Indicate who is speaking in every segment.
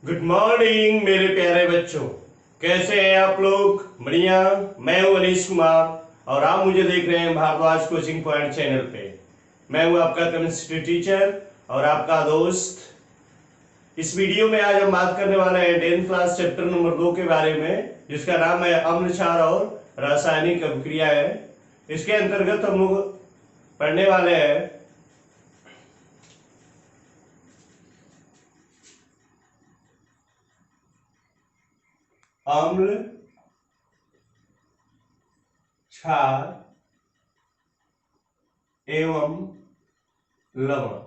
Speaker 1: Good morning मेरे प्यारे बच्चों। कैसे हैं आप लोग? बढ़िया। मैं हूं अनीश कुमार और आप मुझे देख रहे हैं भारद्वाज कोचिंग पॉइंट चैनल पे। मैं हूं आपका केमिस्ट्री टीचर और आपका दोस्त। इस वीडियो में आज हम बात करने वाले हैं 10th क्लास चैप्टर नंबर 2 के बारे में, जिसका नाम है अम्ल क्षार और रासायनिक अभिक्रिया है। इसके अंतर्गत हम लोग पढ़ने वाले हैं अम्ल क्षार एवं लवण।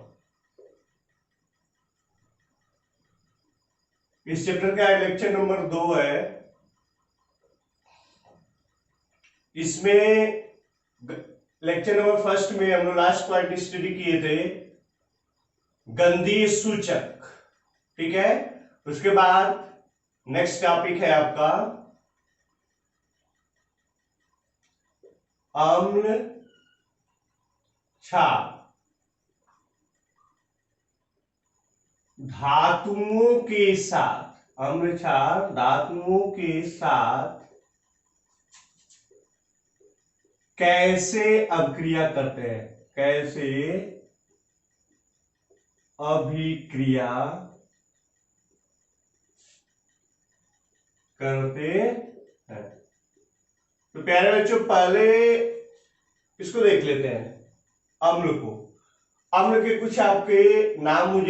Speaker 1: इस चैप्टर का लेक्चर नंबर 2 है। इसमें लेक्चर नंबर फर्स्ट में हम लोग लास्ट पार्ट स्टडी किए थे गंधीय सूचक, ठीक है। उसके बाद नेक्स्ट टॉपिक है आपका अम्ल क्षार धातुओं के साथ, अम्ल क्षार धातुओं के साथ कैसे अभिक्रिया करते हैं, कैसे अभिक्रिया करते हैं। तो प्यारे बच्चों, पहले इसको देख लेते हैं, अम्ल को। अम्ल के कुछ आपके नाम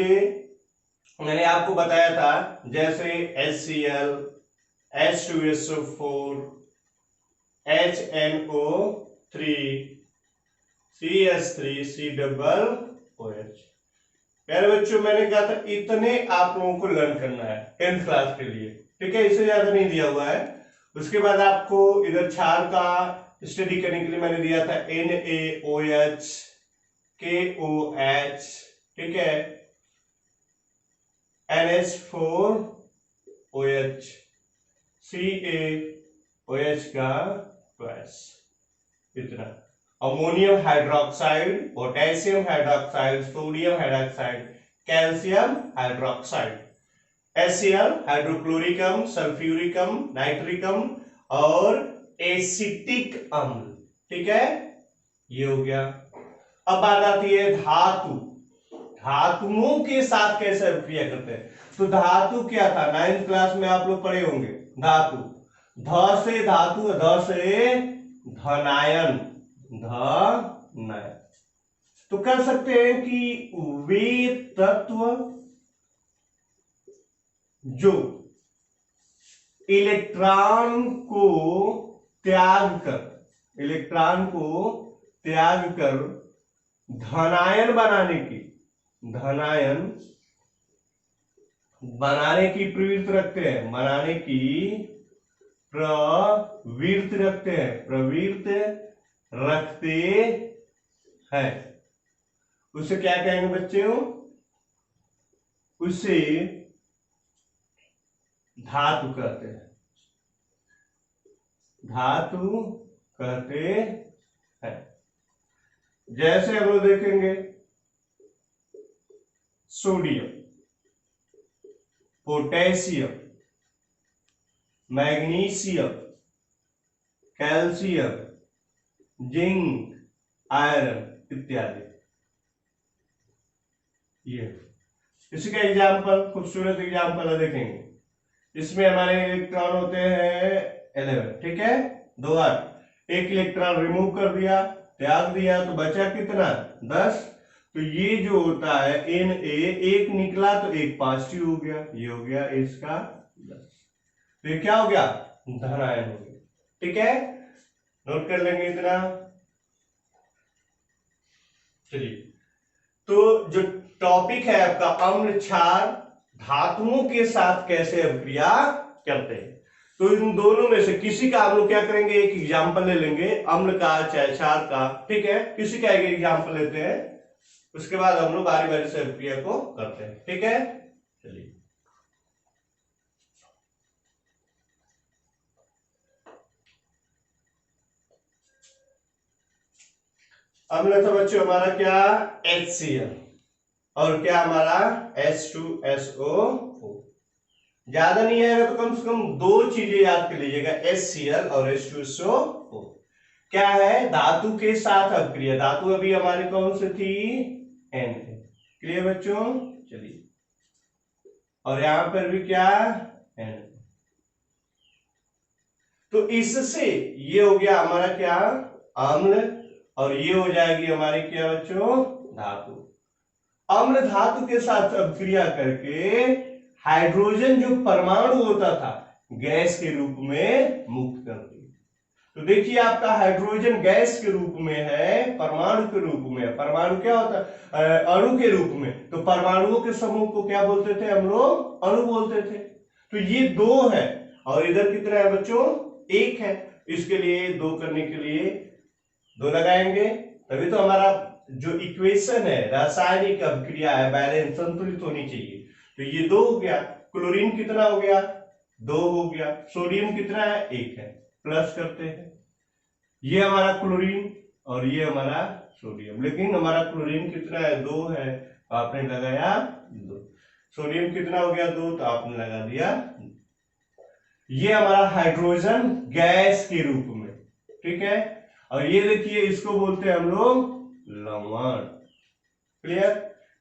Speaker 1: मैंने आपको बताया था, जैसे HCl, H2SO4, HNO3, CH3, COOH। प्यारे बच्चों, मैंने कहा था इतने आप लोगों को लर्न करना है 10th क्लास के लिए, ठीक है। इससे ज्यादा नहीं दिया हुआ है। उसके बाद आपको इधर क्षार का स्टडी करने के लिए मैंने दिया था NaOH, KOH, ठीक है, NH4OH, CaOH का ट्वाइस, इतना। Ammonium hydroxide, potassium hydroxide, sodium hydroxide, calcium hydroxide, HCl hydrochloricum, sulphuricum, nitricum और एसिटिक अम्ल, ठीक है। ये हो गया। अब बात आती है धातु। धातुओं के साथ कैसे अभिक्रिया करते हैं। तो धातु क्या था, 9th क्लास में आप लोग पढ़े होंगे। धातु, ध से धातु, ध से धनायन, धनायन। तो कह सकते हैं कि वे तत्व जो इलेक्ट्रॉन को त्याग कर धनायन बनाने की प्रवृत्ति रखते हैं, उसे क्या कहेंगे बच्चों? उसे धातु कहते हैं, धातु कहते हैं। जैसे हम लोग देखेंगे sodium, potassium, magnesium, calcium, zinc, iron इत्यादि। ये इसी का एग्जाम्पल, खूबसूरत एग्जाम्पल देखेंगे। इसमें हमारे इलेक्ट्रॉन होते हैं 11, ठीक है। 2 8, एक इलेक्ट्रॉन रिमूव कर दिया, त्याग दिया, तो बचा कितना? 10। तो ये जो होता है Na, एक निकला तो एक पॉजिटिव हो गया, ये हो गया इसका 10। तो ये क्या हो गया? धनायन हो गया, ठीक है। नोट कर लेंगे इतना। चलिए, तो जो टॉपिक है आपका अम्ल क्षार धातुओं के साथ कैसे अभिक्रिया करते हैं। तो इन दोनों में से किसी का हम लोग क्या करेंगे, एक एग्जाम्पल ले लेंगे, अम्ल का चाहे क्षार का, ठीक है। किसी का एक एग्जाम्पल लेते हैं, उसके बाद हम लोग बारी बारी से अभिक्रिया को करते हैं, ठीक है। चलिए, अम्ल था बच्चों हमारा क्या? HCl, और क्या हमारा H2SO4। ज्यादा नहीं आएगा तो कम से कम दो चीजें याद कर लीजिएगा, HCl और H2SO4। क्या है, धातु के साथ अपक्रिया। धातु अभी हमारी कौन सी थी, N। क्लियर बच्चों, चलिए, और यहां पर भी क्या, N। तो इससे ये हो गया हमारा क्या, अम्ल, और ये हो जाएगी हमारी क्या बच्चों, धातु। अम्ल धातु के साथ अपक्रिया करके हाइड्रोजन जो परमाणु होता था गैस के रूप में मुक्त कर दी। तो देखिए आपका हाइड्रोजन गैस के रूप में है, परमाणु के रूप में है। परमाणु क्या होता है, अणु के रूप में। तो परमाणुओं के समूह को क्या बोलते थे हम लोग, अणु बोलते थे। तो ये दो है, और इधर कितना है बच्चों, एक है। इसके लिए दो करने के लिए दो लगाएंगे, तभी तो हमारा जो इक्वेशन है, रासायनिक अभिक्रिया है, बैलेंस, संतुलित होनी चाहिए। तो ये दो हो गया। क्लोरीन कितना हो गया, दो हो गया। सोडियम कितना है, एक है। प्लस करते हैं, ये हमारा क्लोरीन और ये हमारा सोडियम। लेकिन हमारा क्लोरीन कितना है, दो है, तो आपने लगाया दो। सोडियम कितना हो गया, दो, तो आपने लगा दिया। ये हमारा हाइड्रोजन गैस के रूप में, ठीक है। और ये देखिए, इसको बोलते हैं हम लोग लवण। क्लियर।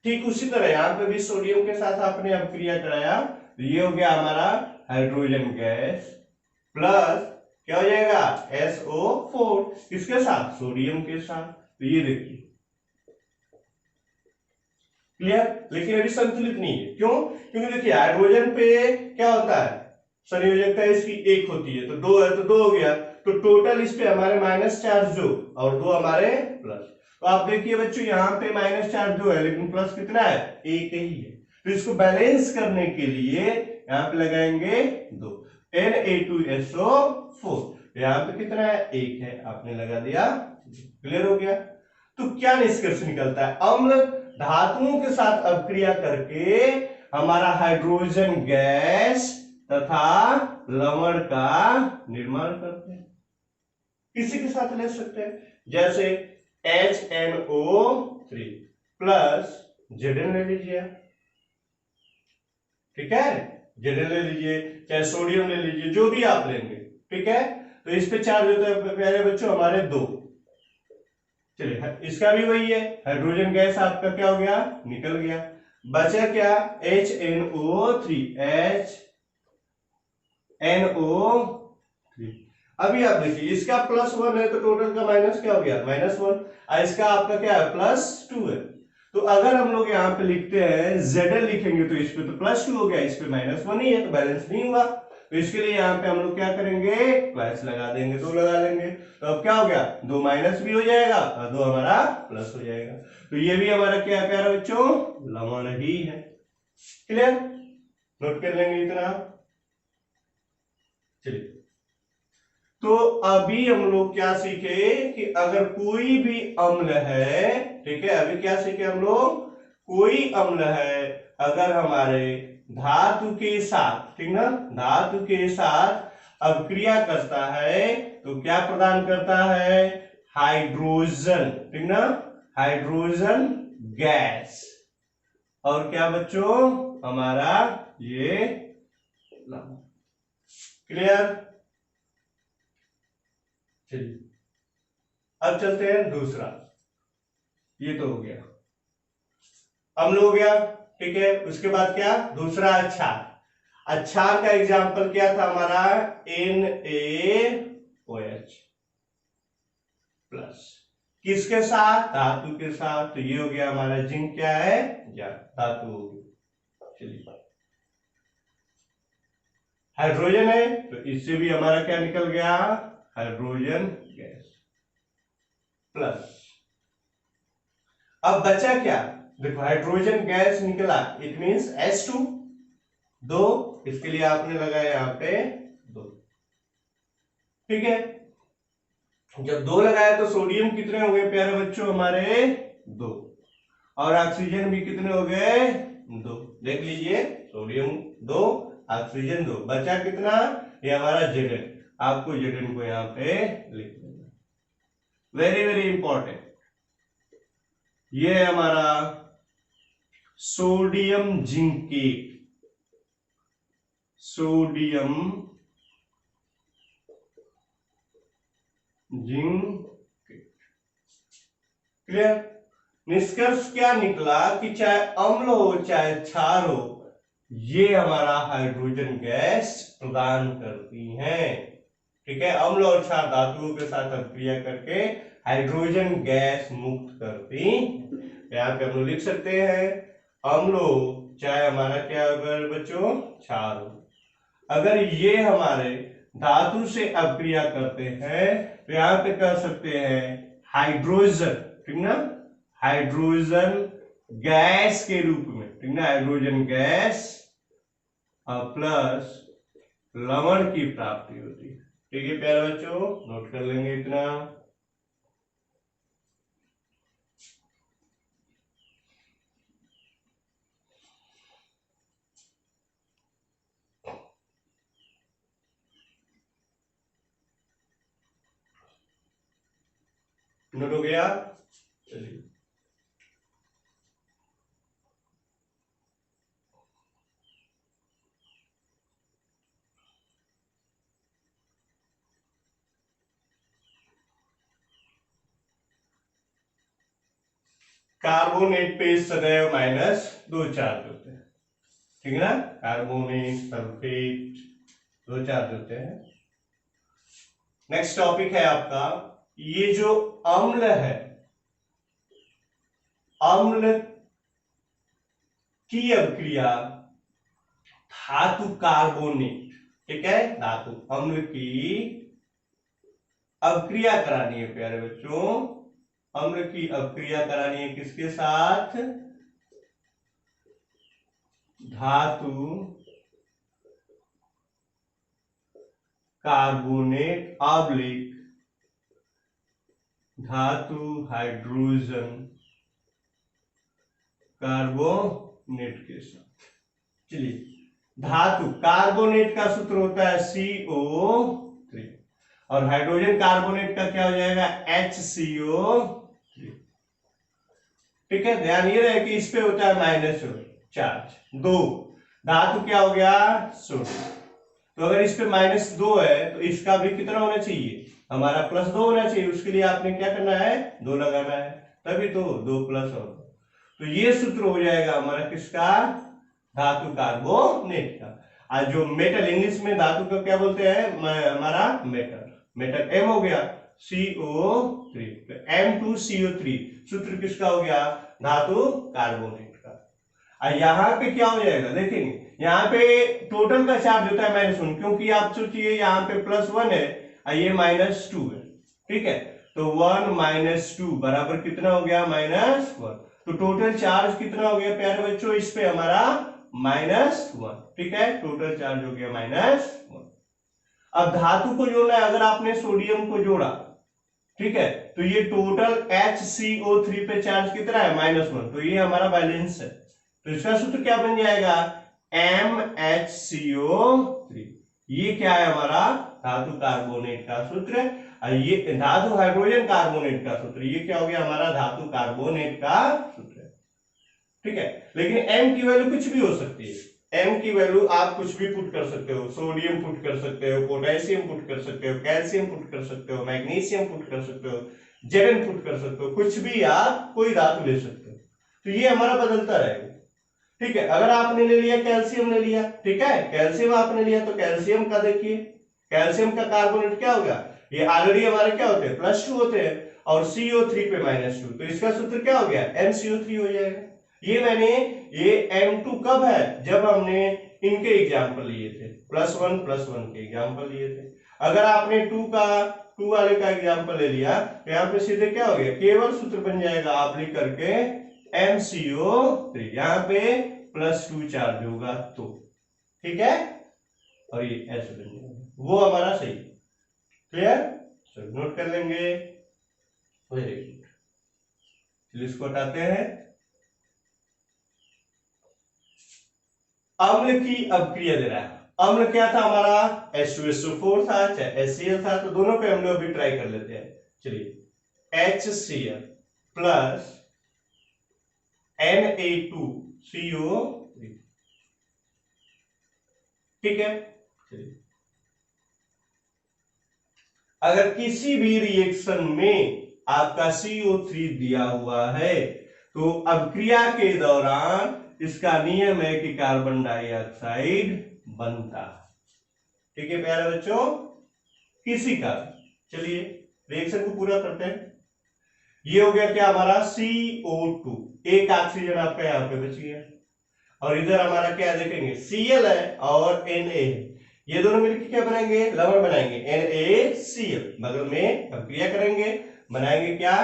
Speaker 1: ठीक उसी तरह यहाँ पे भी सोडियम के साथ आपने अपक्रिया कराया, तो ये हो गया हमारा हाइड्रोजन गैस प्लस क्या हो जाएगा, SO4। किसके साथ, सोडियम के साथ। तो ये देखिए, क्लियर। लेकिन अभी संतुलित नहीं है, क्यों, क्योंकि देखिए हाइड्रोजन पे क्या होता है, संयोजकता इसकी एक होती है, तो दो है तो दो हो गया। तो टोटल इस पे हमारे माइनस चार्ज दो और दो हमारे प्लस। तो आप देखिए बच्चों, यहाँ पे माइनस चार्ज दो है, लेकिन प्लस कितना है, एक ही है। तो इसको बैलेंस करने के लिए यहाँ पे लगाएंगे दो, Na2SO4। यहाँ पे कितना है, एक है, आपने लगा दिया। क्लियर हो गया। तो क्या निष्कर्ष निकलता है, अम्ल धातुओं के साथ अपक्रिया करके हमारा हाइड्रोजन गैस तथा लवण का निर्माण करते हैं। किसी के साथ ले सकते हैं, जैसे HNO3 प्लस Zn ले लीजिए, ठीक है। Zn ले लीजिए, चाहे सोडियम ले लीजिए, जो भी आप लेंगे, ठीक है। तो इस पे चार्ज होता है प्यारे बच्चों हमारे दो। चलिए, इसका भी वही है, हाइड्रोजन गैस आपका क्या हो गया, निकल गया। बचा क्या, HNO3, HNO3। अभी आप देखिए, इसका +1 है तो टोटल का माइनस क्या हो गया, -1। इसका आपका क्या है, +2 है। तो अगर हम लोग यहाँ पे लिखते हैं Zn लिखेंगे तो इस पे तो +2 हो गया, इस पे -1 ही है, तो बैलेंस नहीं हुआ। तो इसके लिए यहाँ पे हम लोग क्या करेंगे, प्लस लगा देंगे, दो लगा लेंगे। तो अब क्या हो गया, दो माइनस भी हो जाएगा और दो हमारा प्लस हो जाएगा। तो ये भी हमारा क्या है प्यारे बच्चों, लवण ही है। क्लियर, नोट कर लेंगे इतना। चलिए, तो अभी हम लोग क्या सीखे कि अगर कोई भी अम्ल है, ठीक है, अभी क्या सीखे हम लोग, कोई अम्ल है अगर हमारे धातु के साथ, ठीक ना, धातु के साथ अपक्रिया करता है तो क्या प्रदान करता है, हाइड्रोजन, ठीक ना, हाइड्रोजन गैस। और क्या बच्चों, हमारा ये क्लियर। चलिए, अब चलते हैं दूसरा। ये तो हो गया, अम्ल हो गया, ठीक है। उसके बाद क्या, दूसरा क्षार। क्षार का एग्जाम्पल क्या था हमारा, NaOH प्लस। किसके साथ, धातु के साथ। तो ये हो गया हमारा जिंक, क्या है, धातु हो गई। चलिए, हाइड्रोजन है तो इससे भी हमारा क्या निकल गया, हाइड्रोजन गैस प्लस। अब बचा क्या, देखो हाइड्रोजन गैस निकला, इट मींस H2, दो, इसके लिए आपने लगाया यहाँ पे दो, ठीक है। जब दो लगाया तो सोडियम कितने हो गए प्यारे बच्चों हमारे, दो, और ऑक्सीजन भी कितने हो गए, दो। देख लीजिए, सोडियम दो, ऑक्सीजन दो, बचा कितना, ये हमारा Zn। आपको Zn को यहाँ पे लिख देना, वेरी वेरी इंपॉर्टेंट। ये है हमारा sodium zincate, sodium zinc. Clear. निष्कर्ष क्या निकला कि चाहे अम्ल हो चाहे क्षार हो, ये हमारा हाइड्रोजन गैस प्रदान करती हैं। ठीक है, अम्ल और क्षार धातुओं के साथ अभिक्रिया करके हाइड्रोजन गैस मुक्त करती। यहाँ पे हम लोग लिख सकते हैं अम्ल हो चाहे हमारा क्या होगा बच्चों, क्षार हो, अगर ये हमारे धातु से अभिक्रिया करते हैं तो यहाँ पे कर सकते हैं हाइड्रोजन, ठीक ना, हाइड्रोजन गैस के रूप में, ठीक ना, हाइड्रोजन गैस प्लस लवण की प्राप्ति होती है। ठीक है प्यारे बच्चों, नोट कर लेंगे इतना। नोट हो गया, चलिए। कार्बोनेट पे सदैव -2 चार्ज होते हैं, ठीक है ना, कार्बोनेट सल्फेट 2 चार्ज होते हैं। नेक्स्ट टॉपिक है आपका, ये जो अम्ल है, अम्ल की अभिक्रिया धातु कार्बोनेट, ठीक है, धातु अम्ल की अभिक्रिया करानी है प्यारे बच्चों, अम्ल की अभिक्रिया करानी है किसके साथ, धातु कार्बोनेट ऑब्लिक धातु हाइड्रोजन कार्बोनेट के साथ। चलिए, धातु कार्बोनेट का सूत्र होता है CO3 और हाइड्रोजन कार्बोनेट का क्या हो जाएगा HCO3। ठीक है, ध्यान ये रहे कि इस पे होता है माइनस चार्ज 2, धातु क्या हो गया सोडियम, तो अगर इस पे -2 है तो इसका भी कितना होना चाहिए, हमारा +2 होना चाहिए। उसके लिए आपने क्या करना है, 2 लगाना है, तभी तो 2 + और, तो ये सूत्र हो जाएगा हमारा किसका, धातु कार्बोनेट का। आज जो मेटल, इंग्लिश में धातु का क्या बोलते हैं हमारा मेटल, मेटल M हो गया CO3, तो M2CO3 सूत्र किसका हो गया, धातु कार्बोनेट का। और यहाँ पे क्या हो जाएगा देखेंगे, यहाँ पे टोटल का चार्ज होता है -1, क्योंकि आप सोचिए यहाँ पे +1 है और ये -2 है, ठीक है, तो 1 - 2 बराबर कितना हो गया -1, तो टोटल चार्ज कितना हो गया प्यारे बच्चों इस पे हमारा -1, ठीक है, टोटल चार्ज हो गया -1। अब धातु को जोड़ना है, अगर आपने सोडियम को जोड़ा, ठीक है, तो ये टोटल HCO3 पे चार्ज कितना है -1, तो ये हमारा बैलेंस है, तो इसका सूत्र क्या बन जाएगा MHCO3। ये क्या है हमारा धातु कार्बोनेट का सूत्र, और ये धातु हाइड्रोजन कार्बोनेट का सूत्र, ये क्या हो गया हमारा धातु कार्बोनेट का सूत्र, ठीक है। लेकिन M की वैल्यू कुछ भी हो सकती है, M की वैल्यू आप कुछ भी पुट कर सकते हो, सोडियम पुट कर सकते हो, पोटेशियम पुट कर सकते हो, कैल्शियम पुट कर सकते हो, मैग्नीशियम पुट कर सकते हो, Zn पुट कर सकते हो, कुछ भी आप कोई धातु ले सकते हो, तो ये हमारा बदलता रहेगा, ठीक है। अगर आपने ले लिया कैल्शियम ले लिया, ठीक है, कैल्शियम आपने लिया तो कैल्शियम का देखिए, कैल्शियम का कार्बोनेट क्या होगा, ये ऑलरेडी हमारे क्या होते हैं +2 होते हैं और CO3 पे -2, तो इसका सूत्र क्या हो गया MCO3 हो जाएगा। ये मैंने ये M2 कब है, जब हमने इनके एग्जाम्पल लिए थे, +1 के एग्जाम्पल लिए थे। अगर आपने 2 वाले का एग्जाम्पल ले लिया तो यहाँ पे सीधे क्या हो गया, केवल सूत्र बन जाएगा आप लिख करके MCO3, यहाँ पे +2 चार्ज होगा तो, ठीक है, और ये ऐसे बन जाएगा, वो हमारा सही, क्लियर, सब नोट कर लेंगे, वेरी गुड। चलिए इसको हटाते हैं। अम्ल की अभिक्रिया दे रहा है, अम्ल क्या था हमारा H2SO4 था चाहे HCl था, तो दोनों पे हम लोग अभी ट्राई कर लेते हैं। चलिए HCl प्लस Na2CO3, ठीक है। अगर किसी भी रिएक्शन में आपका CO3 दिया हुआ है तो अभिक्रिया के दौरान इसका नियम है कि कार्बन डाइऑक्साइड बनता है। ठीक है प्यारे बच्चों, किसी का, चलिए रिएक्शन को पूरा करते हैं। ये हो गया क्या हमारा CO2, एक ऑक्सीजन आपका यहाँ पे बच गया, और इधर हमारा क्या देखेंगे Cl है और Na है, ये दोनों मिलकर क्या बनाएंगे, लवण बनाएंगे NaCl, बगल में अभिक्रिया करेंगे, बनाएंगे क्या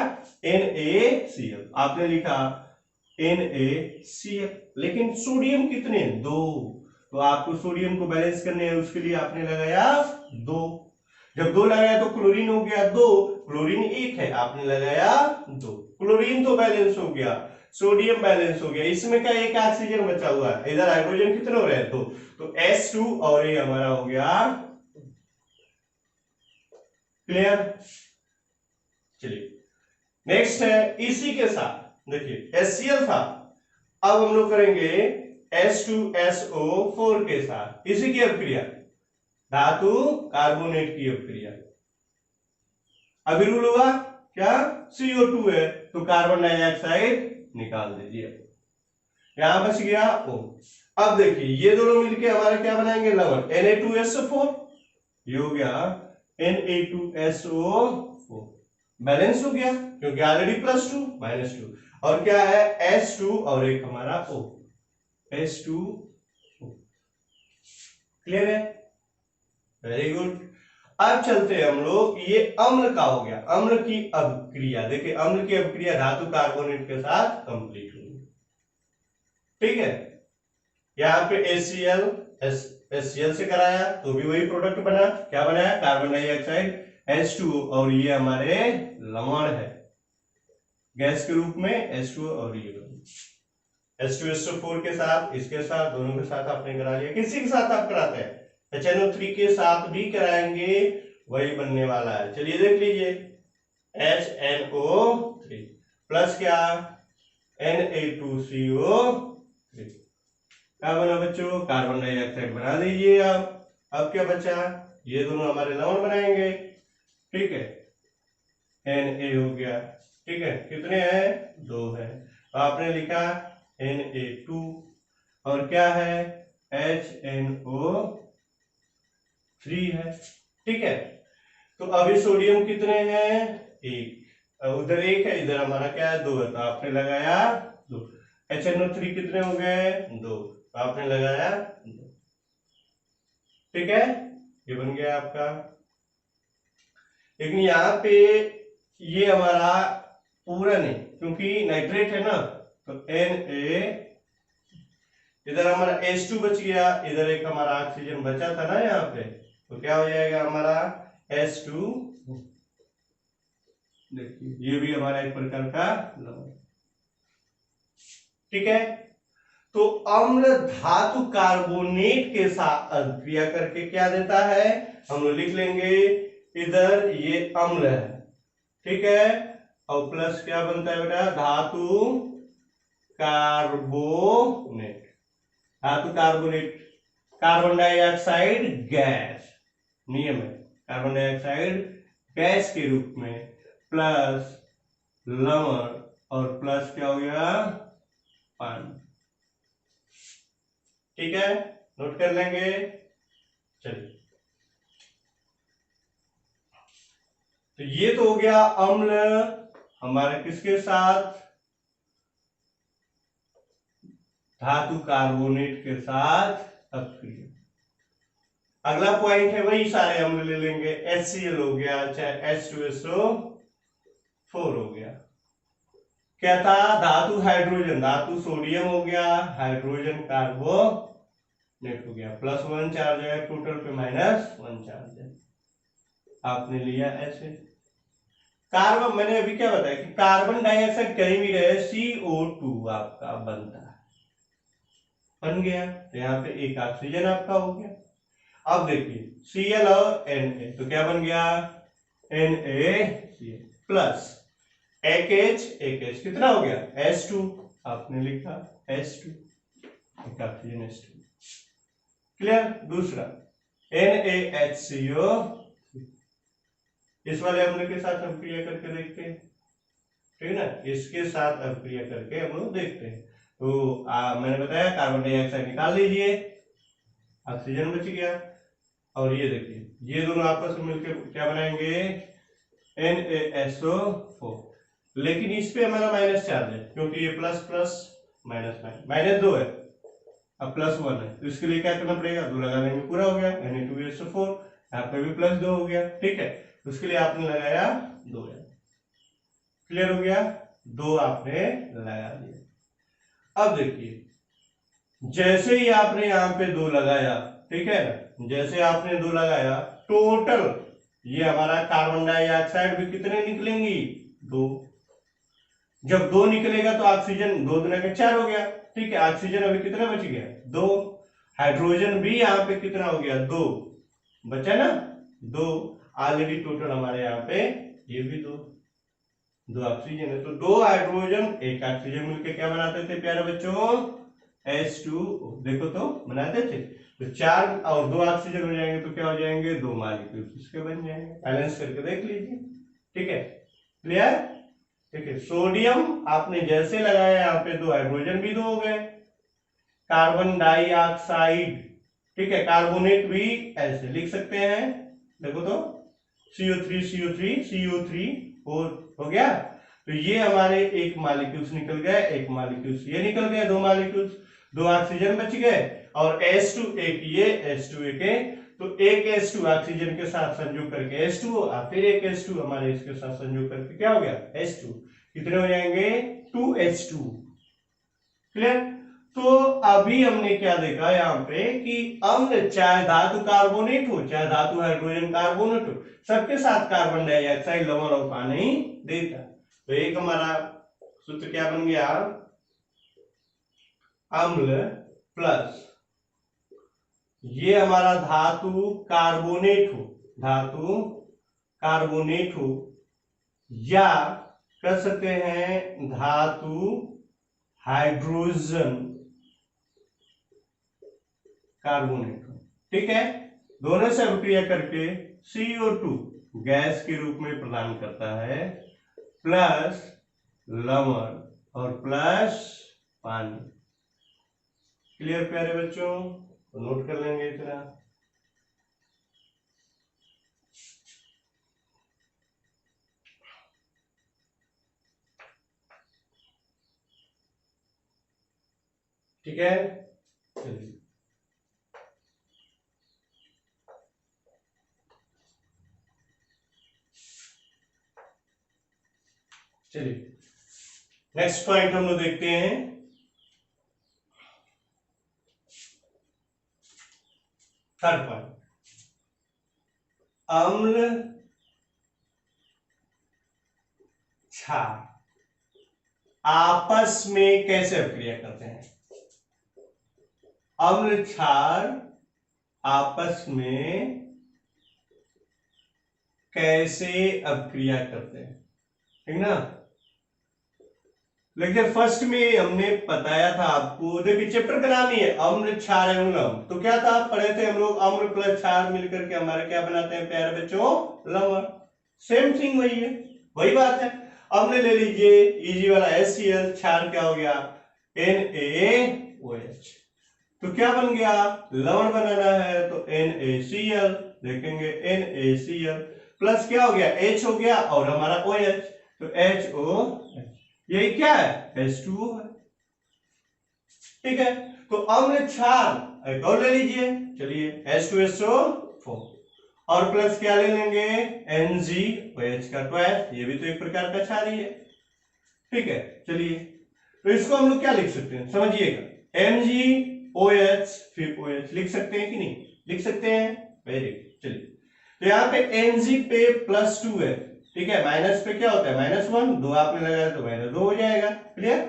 Speaker 1: NaCl। आपने लिखा NaCl, लेकिन सोडियम कितने, 2, तो आपको सोडियम को बैलेंस करने है, उसके लिए आपने लगाया 2। जब 2 लगाया तो क्लोरीन हो गया 2, क्लोरीन 1 है, आपने लगाया 2, क्लोरीन तो बैलेंस हो गया, सोडियम बैलेंस हो गया, इसमें का एक ऑक्सीजन बचा हुआ है, इधर हाइड्रोजन कितने हो रहे हैं, तो H2 और ये हमारा हो गया। क्लियर। चलिए नेक्स्ट है, इसी के साथ देखिए HCl था, अब हम लोग करेंगे H2SO4 के साथ इसी की अभिक्रिया, धातु कार्बोनेट की अभिक्रिया। अभी रूल हुआ क्या, CO2 है तो कार्बन डाइऑक्साइड निकाल दीजिए, यहां बच गया O। अब देखिए ये दोनों मिलके हमारा क्या बनाएंगे, लवण Na2SO4, ये हो गया Na2SO4, बैलेंस हो गया क्योंकि ऑलरेडी +2 -2, और क्या है H2 और एक हमारा O, H2O। क्लियर है, वेरी गुड। अब चलते हैं हम लोग, ये अम्ल का हो गया, अम्ल की अभिक्रिया। देखिए अम्ल की अभिक्रिया धातु कार्बोनेट के साथ कंप्लीट हुई, ठीक है। यहाँ पे HCl से कराया तो भी वही प्रोडक्ट बना, क्या बनाया, कार्बन डाइऑक्साइड H2O, और ये हमारे लवण है गैस के रूप में H2O, और ये H2SO4 के साथ, इसके साथ, दोनों के साथ आपने करा लिया। किसी के साथ आप कराते हैं, HNO3 के साथ भी कराएंगे, वही बनने वाला है। चलिए देख लीजिए, HNO3 प्लस क्या Na2CO3, क्या बना बच्चों, कार्बन डाइऑक्साइड बना दीजिए आप। अब क्या बचा, ये दोनों हमारे लवण बनाएंगे, ठीक है, Na हो गया, ठीक है, कितने हैं, 2 है, तो आपने लिखा Na2, और क्या है HNO3 है, ठीक है। तो अभी सोडियम कितने हैं, 1, उधर 1 है, इधर हमारा क्या है 2 है, तो आपने लगाया 2। HNO3 कितने हो गए, 2, तो आपने लगाया 2, ठीक है, ये बन गया आपका। लेकिन यहाँ पे ये हमारा पूरा नहीं, क्योंकि नाइट्रेट है ना, तो Na, इधर हमारा H2 बच गया, इधर एक हमारा ऑक्सीजन बचा था ना यहाँ पे, तो क्या हो जाएगा हमारा H2। देखिए ये भी हमारा एक प्रकार का लवण, ठीक है। तो अम्ल धातु कार्बोनेट के साथ अभिक्रिया करके क्या देता है, हम लोग लिख लेंगे, इधर ये अम्ल है, ठीक है, और प्लस क्या बनता है बेटा, धातु कार्बोनेट, धातु कार्बोनेट, कार्बन डाइऑक्साइड गैस, नियम है कार्बन डाइऑक्साइड गैस के रूप में, प्लस लवण, और प्लस क्या हो गया, पानी, ठीक है, नोट कर लेंगे। चलिए तो ये तो हो गया अम्ल हमारे किसके साथ, धातु कार्बोनेट के साथ अभिक्रिया। अगला पॉइंट है वही सारे अम्ल ले लेंगे, HCl हो गया, चाहे H2SO4 हो गया, क्या था, धातु हाइड्रोजन, धातु सोडियम हो गया, हाइड्रोजन कार्बोनेट हो गया, +1 चार्ज है, टोटल पे -1 चार्ज है, आपने लिया ऐसे। कार्बन, मैंने अभी क्या बताया कि कार्बन डाइऑक्साइड कहीं भी रहे CO2 आपका बनता है, बन गया, तो यहाँ पे एक ऑक्सीजन आपका हो गया। अब देखिए Cl और Na, तो क्या बन गया, NaCl प्लस AH कितना हो गया, H2, आपने लिखा H2, एक ऑक्सीजन H2, क्लियर। दूसरा NaHCO, इस वाले अम्ल के साथ हम क्रिया करके देखते हैं, ठीक है ना, इसके साथ अब क्रिया करके हम लोग देखते हैं। तो मैंने बताया कार्बन डाइऑक्साइड निकाल लीजिए, ऑक्सीजन बच गया, और ये देखिए ये दोनों आपस में मिलकर क्या बनाएंगे, NaSO4। लेकिन इस पे हमारा माइनस चार्ज है, क्योंकि ये प्लस प्लस माइनस माइनस 2 है, अब प्लस 1 है, तो इसके लिए क्या करना पड़ेगा, 2 लगा देंगे, पूरा हो गया, Na2SO4, यहाँ पे भी प्लस 2 हो गया, ठीक है, उसके लिए आपने लगाया 2, क्लियर हो गया, 2 आपने लगा दिया। अब देखिए जैसे ही आपने यहाँ पे 2 लगाया, ठीक है ना, जैसे आपने 2 लगाया, टोटल ये हमारा कार्बन डाइऑक्साइड भी कितने निकलेंगी, 2। जब 2 निकलेगा तो ऑक्सीजन 2 दूना के 4 हो गया, ठीक है, ऑक्सीजन अभी कितना बच गया, 2। हाइड्रोजन भी यहाँ पे कितना हो गया, 2 बचा ना, 2 ऑलरेडी टोटल हमारे यहाँ पे ये भी 2 ऑक्सीजन है, तो 2 हाइड्रोजन 1 ऑक्सीजन मिलकर क्या बनाते थे प्यारे बच्चों, H2O। देखो तो बनाते थे, तो 4 और 2 ऑक्सीजन हो जाएंगे तो क्या हो जाएंगे, 2 मॉलिक्यूल्स इसके बन जाएंगे, बैलेंस करके देख लीजिए, ठीक है, क्लियर, ठीक है। सोडियम आपने जैसे लगाया यहाँ पे 2 हाइड्रोजन भी 2 हो गए, कार्बन डाइऑक्साइड, ठीक है, कार्बोनेट भी ऐसे लिख सकते हैं, देखो तो CO3 CO3 CO3 हो गया, तो ये हमारे एक मॉलिक्यूल्स निकल गए, एक मॉलिक्यूल्स ये निकल गए, 2 मॉलिक्यूल्स, 2 ऑक्सीजन बच गए, और H2 एक ये H2 एक है, तो एक H2 ऑक्सीजन के साथ संयोग करके H2 और फिर एक H2 हमारे इसके साथ संयोग करके क्या हो गया, H2, कितने हो जाएंगे, 2H2, क्लियर। तो अभी हमने क्या देखा यहाँ पे कि अम्ल चाहे धातु कार्बोनेट हो चाहे धातु हाइड्रोजन कार्बोनेट हो, सबके साथ कार्बन डाइऑक्साइड लवण और पानी देता। तो एक हमारा सूत्र क्या बन गया, अम्ल प्लस ये हमारा धातु कार्बोनेट हो, धातु कार्बोनेट हो, या कर सकते हैं धातु हाइड्रोजन कार्बोनेट हो, ठीक है, दोनों से अभिक्रिया करके CO2 गैस के रूप में प्रदान करता है, प्लस लवण और प्लस पानी, क्लियर प्यारे बच्चों, तो नोट कर लेंगे इतना। ठीक है, चलिए चलिए नेक्स्ट पॉइंट हम लोग देखते हैं, थर्ड पॉइंट, अम्ल क्षार आपस में कैसे अभिक्रिया करते हैं, अम्ल क्षार आपस में कैसे अभिक्रिया करते हैं, ठीक ना। लेकिन फर्स्ट में हमने बताया था आपको, देखिए चैप्टर का नाम ही है अम्ल क्षार एवं लवण, तो क्या था पढ़े थे हम लोग, अम्ल प्लस क्षार मिलकर के हमारे क्या बनाते हैं प्यारे बच्चों, लवण, सेम थिंग वही है, वही बात है। अम्ल ले लीजिए इजी वाला HCl, क्षार क्या हो गया NaOH, तो क्या बन गया, लवण बनाना है तो NaCl, देखेंगे NaCl प्लस क्या हो गया H हो गया और हमारा OH, तो HOH, यही क्या है H2O है, ठीक है। तो अम्ल क्षार एक और ले लीजिए, चलिए H2SO4 और प्लस क्या ले लेंगे NaOH का ट्वाइस, ये भी तो एक प्रकार का क्षार ही है, ठीक है। चलिए तो इसको हम लोग क्या लिख सकते हैं समझिएगा, MgOH फिर OH लिख सकते हैं कि नहीं, लिख सकते हैं, वेरी गुड। चलिए तो यहाँ पे Mg पे +2 है, ठीक है, माइनस पे क्या होता है -1, 2 आपने लगाया तो -2 हो जाएगा, क्लियर,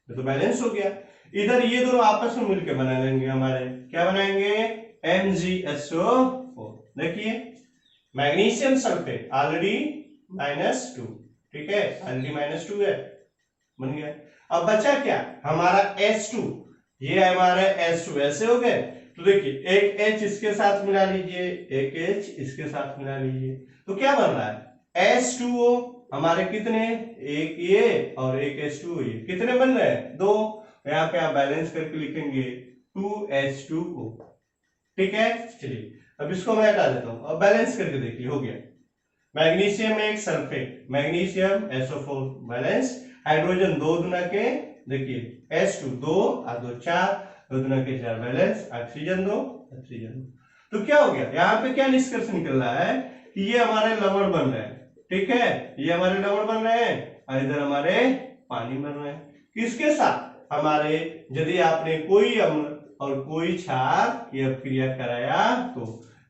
Speaker 1: तो बैलेंस हो गया। इधर ये दोनों आपस में मिलकर बना लेंगे, हमारे क्या बनाएंगे MgSO4, देखिए मैग्नीशियम सल्फेट ऑलरेडी -2, ठीक है, ऑलरेडी -2 है, बन गया। अब बचा क्या हमारा H2, ये हमारे H2 ऐसे हो गए, तो देखिए एक H इसके साथ मिला लीजिए, एक H इसके साथ मिला लीजिए, तो क्या बन रहा है H2O। हमारे कितने, एक ये और एक H2O, ये कितने बन रहे हैं, दो। यहाँ पे आप बैलेंस करके लिखेंगे 2H2O। ठीक है, चलिए अब इसको मैं हटा देता हूं, अब बैलेंस करके देखिए, हो गया। मैग्नीशियम में एक sulphate, magnesium SO4 balance, hydrogen दो दुना के, देखिए H2 दो और दो चार, दो दुना के चार बैलेंस, ऑक्सीजन दो, ऑक्सीजन दो। तो क्या हो गया, यहाँ पे क्या निष्कर्ष निकल रहा है कि ये हमारे लवण बन रहे हैं। ठीक है, ये हमारे लवण बन रहे हैं और इधर हमारे पानी बन रहे हैं। किसके साथ, हमारे, यदि आपने कोई अम्ल और कोई क्षार ये क्रिया कराया तो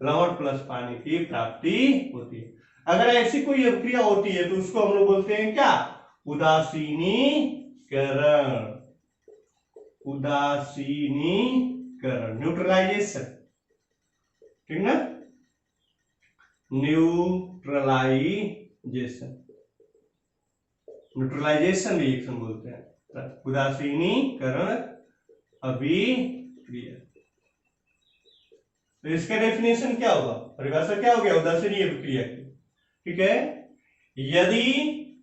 Speaker 1: लवण प्लस पानी की प्राप्ति होती है। अगर ऐसी कोई अभिक्रिया होती है तो उसको हम लोग बोलते हैं क्या, उदासीनीकरण, उदासीनीकरण, न्यूट्रलाइजेशन। ठीक ना, न्यूट्रलाइजेशन, न्यूट्रलाइजेशन रिएक्शन बोलते हैं, उदासीनीकरण अभिक्रिया। तो इसका डेफिनेशन क्या होगा, परिभाषा क्या हो गया उदासीनी अभिक्रिया की। ठीक है, यदि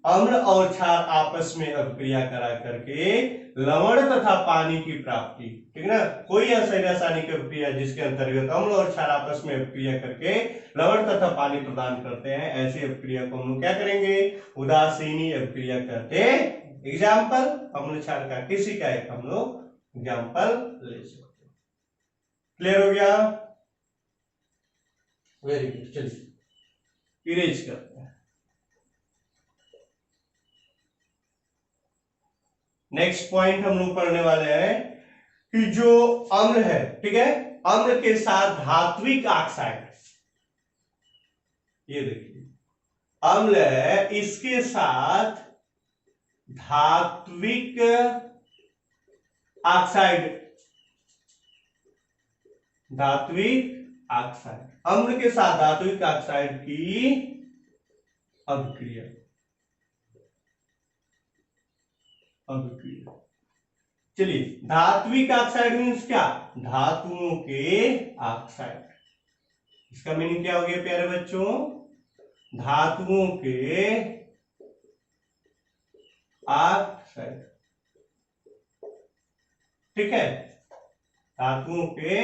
Speaker 1: अम्ल और क्षार आपस में अभिक्रिया करा करके लवण तथा पानी की प्राप्ति, ठीक ना, कोई ऐसी रासायनिक अभिक्रिया जिसके अंतर्गत अम्ल और क्षार आपस में अभिक्रिया करके लवण तथा पानी प्रदान करते हैं, ऐसी अभिक्रिया को हम लोग क्या करेंगे, उदासीनी अभिक्रिया कहते हैं। एग्जाम्पल अम्ल क्षार का किसी का एक हम लोग एग्जाम्पल ले सकते हैं। क्लियर हो गया, वेरी गुड। चलिए इरेज करते हैं। नेक्स्ट पॉइंट हम लोग पढ़ने वाले हैं कि जो अम्ल है, ठीक है, अम्ल के साथ धात्विक ऑक्साइड, ये देखिए अम्ल है, इसके साथ धात्विक ऑक्साइड, धात्विक ऑक्साइड, अम्ल के साथ धात्विक ऑक्साइड की अभिक्रिया, अभिक्रिया। चलिए धात्विक ऑक्साइड मीन्स क्या, धातुओं के ऑक्साइड। इसका मीनिंग क्या हो गया प्यारे बच्चों, धातुओं के ऑक्साइड। ठीक है, धातुओं के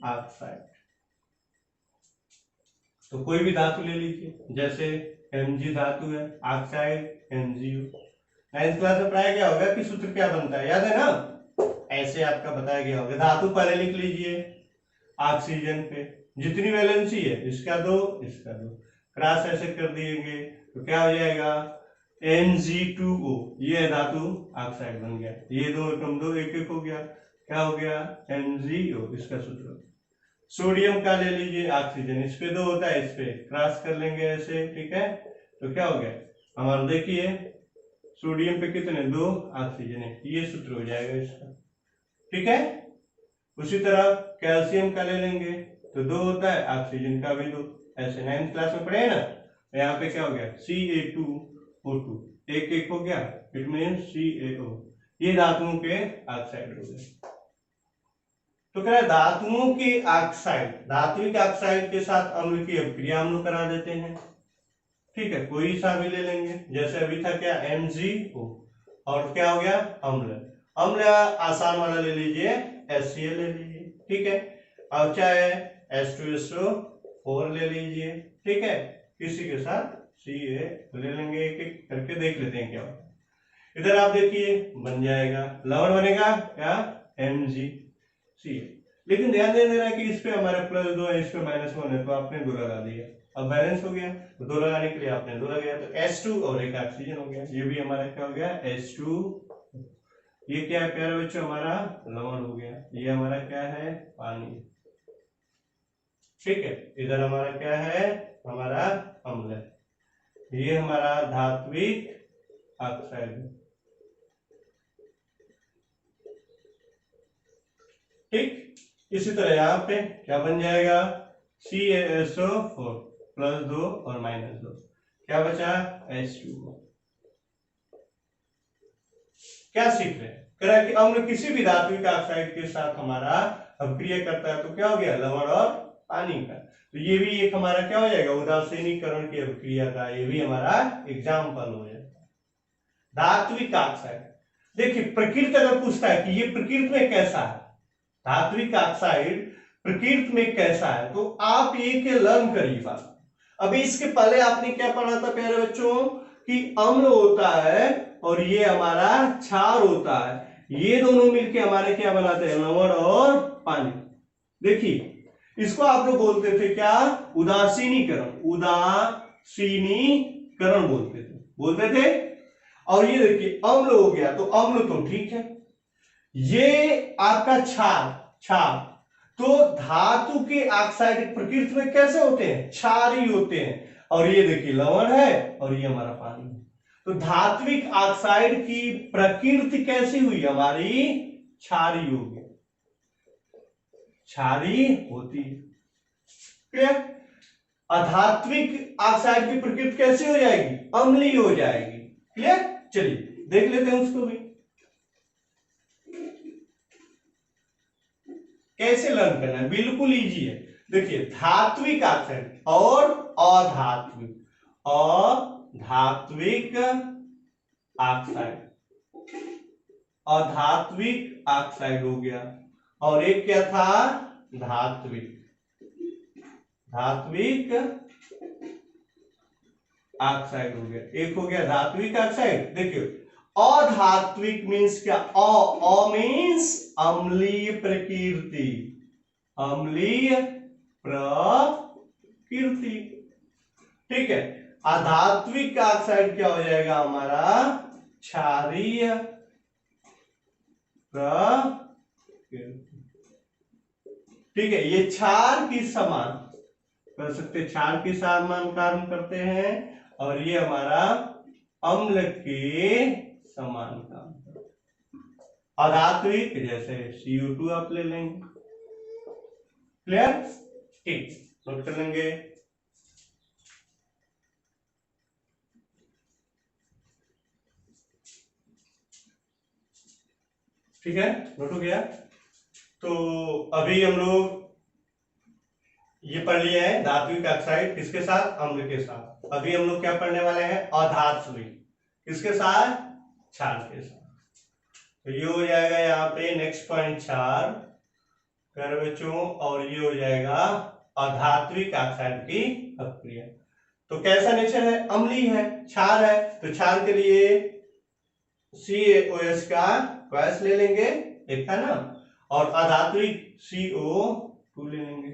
Speaker 1: ऑक्साइड। तो कोई भी धातु ले लीजिए, जैसे Mg धातु है, ऑक्साइड MgO। 9th क्लास में पढ़ाया गया होगा कि सूत्र क्या बनता है, याद है ना, ऐसे आपका बताया गया होगा। धातु पहले लिख लीजिए, ऑक्सीजन पे जितनी वैलेंसी है इसका दो, इसका दो, क्रॉस ऐसे कर दिएंगे तो क्या हो जाएगा Mg2O, ये धातु ऑक्साइड बन गया, ये दो एकम दो, एक एक हो गया, क्या हो गया MgO, इसका सूत्र। सोडियम का ले लीजिए, ऑक्सीजन, इस पे दो होता है, इस पे क्रॉस कर लेंगे ऐसे, ठीक है, तो क्या हो गया हमारा, देखिए सोडियम पे कितने, दो, ऑक्सीजन है, ये सूत्र हो जाएगा इसका। ठीक है, उसी तरह कैल्शियम का ले लेंगे तो दो होता है, ऑक्सीजन का भी दो, ऐसे 9th क्लास में पढ़े ना। तो यहाँ पे क्या हो गया Ca2O2, एक एक हो गया, इट मीन्स CaO, ये धातुओं के ऑक्साइड हो गए। तो कह रहा है धातुओं के ऑक्साइड, धात्विक ऑक्साइड के साथ अम्ल की अभिक्रिया हम लोग करा देते हैं। ठीक है, कोई सा भी ले लेंगे, जैसे अभी था क्या MgO, और क्या हो गया अम्ल, अम्ल आसान वाला ले लीजिए, HCl ले लीजिए। ठीक है, अब चाहे H2SO4 ले लीजिए। ठीक है, किसी के साथ Ca ले लेंगे, एक एक करके देख लेते हैं क्या होता है। इधर आप देखिए बन जाएगा, लवण बनेगा क्या MgCl, लेकिन ध्यान दे देना कि इस पे हमारा +2 है, इस पे -1 है, तो आपने 2 लगा दिया, अब बैलेंस हो गया, तो 2 लगाने के लिए आपने 2 लगाया, तो H2 और एक ऑक्सीजन हो गया, ये भी हमारा क्या हो गया H2। ये क्या है प्यारे बच्चों, हमारा लवण हो गया, ये हमारा क्या है पानी। ठीक है, इधर हमारा क्या है, हमारा अम्ल है, ये हमारा धात्विक ऑक्साइड है। ठीक, इसी तरह यहाँ पे क्या बन जाएगा CaSO4 +2 और -2, क्या बचा H2। क्या सीख रहे हैं, कह रहा है कि अम्ल किसी भी धात्विक ऑक्साइड के साथ हमारा अभिक्रिया करता है तो क्या हो गया, लवण और पानी का। तो ये भी एक हमारा क्या हो जाएगा, उदासीनीकरण की अभिक्रिया का ये भी हमारा एग्जाम्पल हो जाएगा। धात्विक ऑक्साइड, देखिए प्रकृति अगर पूछता है कि ये प्रकृति में कैसा है, धात्विक ऑक्साइड प्रकृति में कैसा है, तो आप ये के लर्न करिए बात। अभी इसके पहले आपने क्या पढ़ा था प्यारे बच्चों, कि अम्ल होता है और ये हमारा क्षार होता है, ये दोनों मिलके हमारे क्या बनाते हैं, लवण और पानी। देखिए इसको आप लोग बोलते थे क्या, उदासीनीकरण, उदासीनीकरण बोलते थे। और ये देखिए अम्ल हो गया, तो अम्ल तो ठीक है, ये आपका क्षार, तो धातु के ऑक्साइड प्रकृति में कैसे होते हैं, क्षारी होते हैं, और ये देखिए लवण है और ये हमारा पानी है। तो धात्विक ऑक्साइड की प्रकृति कैसी हुई, हमारी क्षारी होगी, क्षारी होती है। क्लियर। अधात्विक ऑक्साइड की प्रकृति कैसी हो जाएगी, अम्लीय हो जाएगी। क्लियर। चलिए देख लेते हैं उसको भी कैसे लर्न करना है, बिल्कुल इजी है। देखिए धात्विक ऑक्साइड और अधात्विक ऑक्साइड हो गया, और एक क्या था, धात्विक ऑक्साइड हो गया, एक हो गया धात्विक ऑक्साइड। देखिए अधात्विक मीन्स क्या, अ मीन्स अम्लीय प्रकृति, ठीक है। अधात्विक ऑक्साइड क्या हो जाएगा हमारा, क्षारीय प्रकृति, ठीक है। ये क्षार की समान कर सकते, क्षार के समान कार्य करते हैं, और ये हमारा अम्ल के समान काम करते हैं। अधात्विक जैसे CO2 आप ले लेंगे। क्लियर। ठीक, नोट कर लेंगे। ठीक है, नोट हो गया। तो अभी हम लोग ये पढ़ लिया है धात्विक ऑक्साइड किसके साथ, अम्ल के साथ। अभी हम लोग क्या पढ़ने वाले हैं, अधात्विक किसके साथ, क्षार के साथ। तो ये हो जाएगा यहाँ पे नेक्स्ट पॉइंट क्षार प्यारे बच्चों, और ये हो जाएगा अधात्विक ऑक्साइड की अभिक्रिया। तो कैसा नेचर है, अम्लीय है, क्षार है, तो क्षार के लिए CaOH का गैस ले लेंगे, एक था ना, और अधात्विक CO2 ले लेंगे।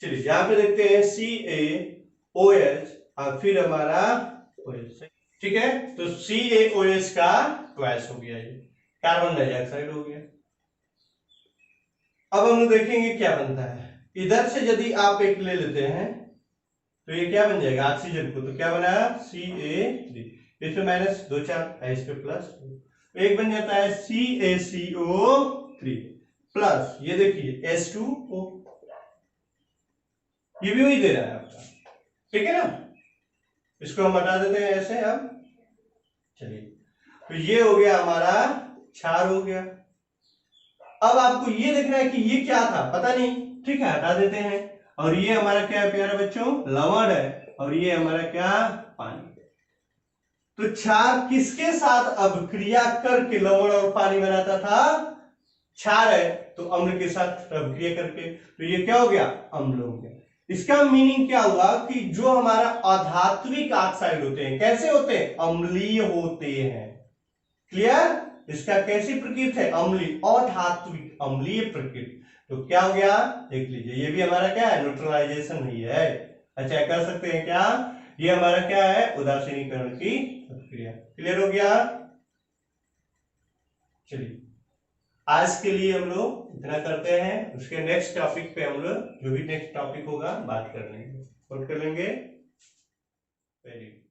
Speaker 1: चलिए यहां पे देखते हैं CaOH और फिर हमारा OH, ठीक है। तो CaOH का ट्वाइस हो गया, ये कार्बन डाइऑक्साइड हो गया। अब हम लोग देखेंगे क्या बनता है। इधर से यदि आप एक ले लेते हैं तो ये क्या बन जाएगा, ऑक्सीजन को, तो क्या बना Ca3, इसमें माइनस 2 4 है, इस पे प्लस, तो एक बन जाता है CaCO3 प्लस ये देखिए H2O, ये भी वही दे रहा है आपका, ठीक है ना। इसको हम हटा देते हैं ऐसे अब। चलिए तो ये हो गया हमारा क्षार हो गया। अब आपको ये देखना है कि ये क्या था, पता नहीं, ठीक है, हटा देते हैं। और ये हमारा क्या है प्यारे बच्चों, लवण है, और ये हमारा क्या, पानी। तो क्षार किसके साथ अभिक्रिया करके लवण और पानी बनाता था, क्षार है, तो अम्ल के साथ अभिक्रिया करके, तो ये क्या हो गया, अम्ल हो गया। इसका मीनिंग क्या हुआ कि जो हमारा अधात्विक ऑक्साइड होते हैं कैसे होते हैं, अम्लीय होते हैं। क्लियर। इसका कैसी प्रकृति है, अम्लीय, अधात्विक अम्लीय प्रकृति। तो क्या हो गया, देख लीजिए, ये भी हमारा क्या है, न्यूट्रलाइजेशन ही है। अच्छा कर सकते हैं क्या, ये हमारा क्या है, उदासीनीकरण की प्रक्रिया। क्लियर हो गया। चलिए आज के लिए हम लोग इतना करते हैं, उसके नेक्स्ट टॉपिक पे हम लोग जो भी नेक्स्ट टॉपिक होगा बात कर लेंगे, नोट कर लेंगे। Very good.